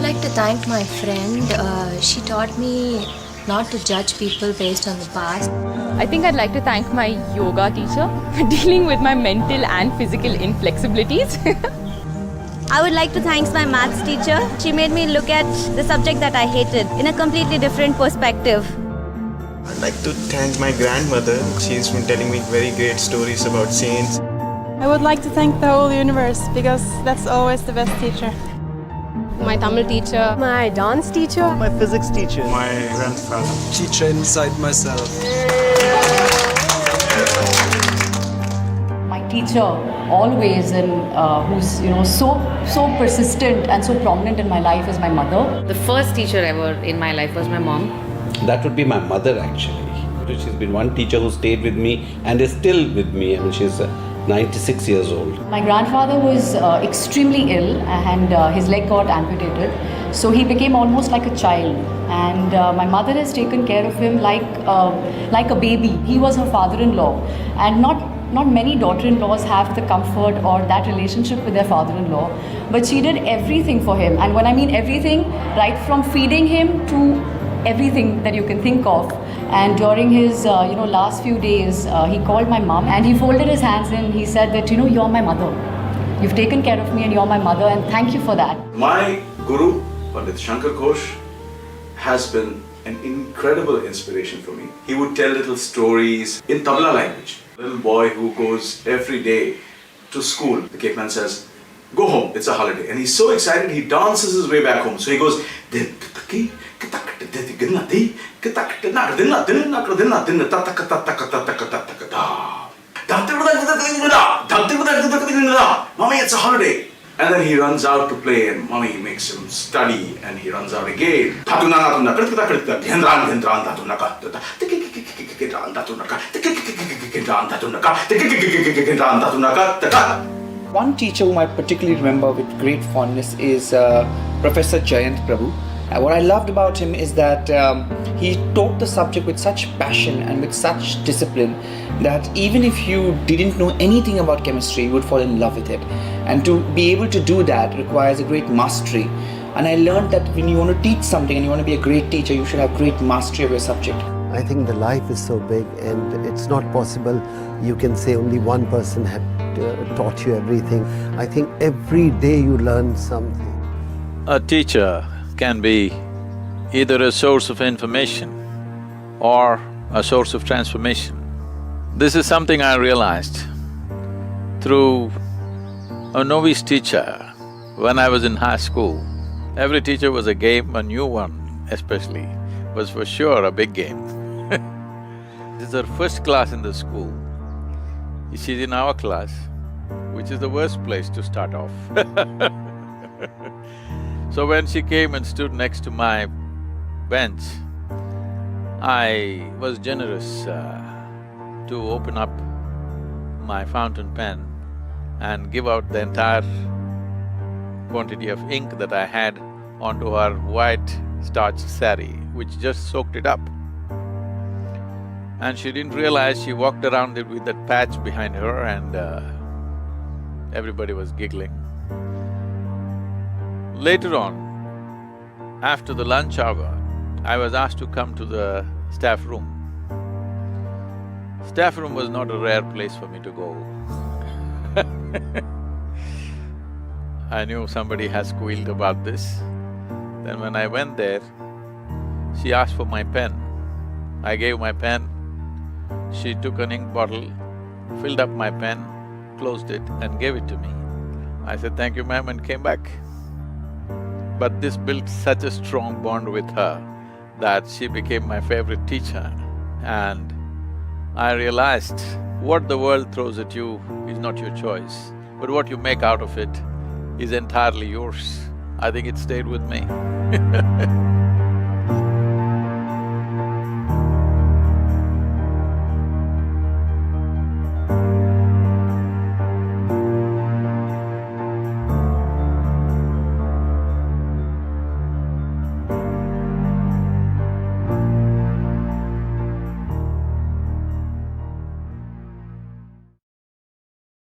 like to thank my friend. She taught me not to judge people based on the past. I think I'd like to thank my yoga teacher for dealing with my mental and physical inflexibilities. I would like to thank my maths teacher. She made me look at the subject that I hated in a completely different perspective. I'd like to thank my grandmother. She's been telling me very great stories about saints. I would like to thank the whole universe because that's always the best teacher. My Tamil teacher, my dance teacher, my physics teacher, My grandfather. Teacher inside myself. My teacher always, and who's so persistent and so prominent in my life is my mother. The first teacher ever in my life was my mom. That would be my mother actually. She's been one teacher who stayed with me and is still with me. I mean, she's 96 years old. My grandfather was extremely ill and his leg got amputated. So he became almost like a child. And my mother has taken care of him like a baby. He was her father-in-law. And not many daughter-in-laws have the comfort or that relationship with their father-in-law. But she did everything for him. And when I mean everything, right from feeding him to everything that you can think of. And during his last few days, he called my mom and he folded his hands and he said that, you're my mother. You've taken care of me and you're my mother, and thank you for that. My guru, Pandit Shankar Ghosh, has been an incredible inspiration for me. He would tell little stories in Tabla language. Little boy who goes every day to school. The caveman says, go home, it's a holiday. And he's so excited, he dances his way back home. So he goes, Mommy, it's a holiday. And then he runs out to play and mommy makes him study and he runs out again. One teacher whom I particularly remember with great fondness is Professor Jayant Prabhu. What I loved about him is that he taught the subject with such passion and with such discipline that even if you didn't know anything about chemistry, you would fall in love with it. And to be able to do that requires a great mastery. And I learned that when you want to teach something and you want to be a great teacher, you should have great mastery of your subject. I think the life is so big and it's not possible you can say only one person had taught you everything. I think every day you learn something. A teacher can be either a source of information or a source of transformation. This is something I realized through a novice teacher when I was in high school. Every teacher was a game, a new one especially was for sure a big game. This is her first class in the school. She's in our class, which is the worst place to start off. So when she came and stood next to my bench, I was generous to open up my fountain pen and give out the entire quantity of ink that I had onto her white starched saree, which just soaked it up. And she didn't realize she walked around it with that patch behind her and everybody was giggling. Later on, after the lunch hour, I was asked to come to the staff room. Staff room was not a rare place for me to go. I knew somebody has squealed about this. Then when I went there, she asked for my pen. I gave my pen. She took an ink bottle, filled up my pen, closed it and gave it to me. I said, "Thank you, ma'am," and came back. But this built such a strong bond with her that she became my favorite teacher. And I realized what the world throws at you is not your choice, but what you make out of it is entirely yours. I think it stayed with me.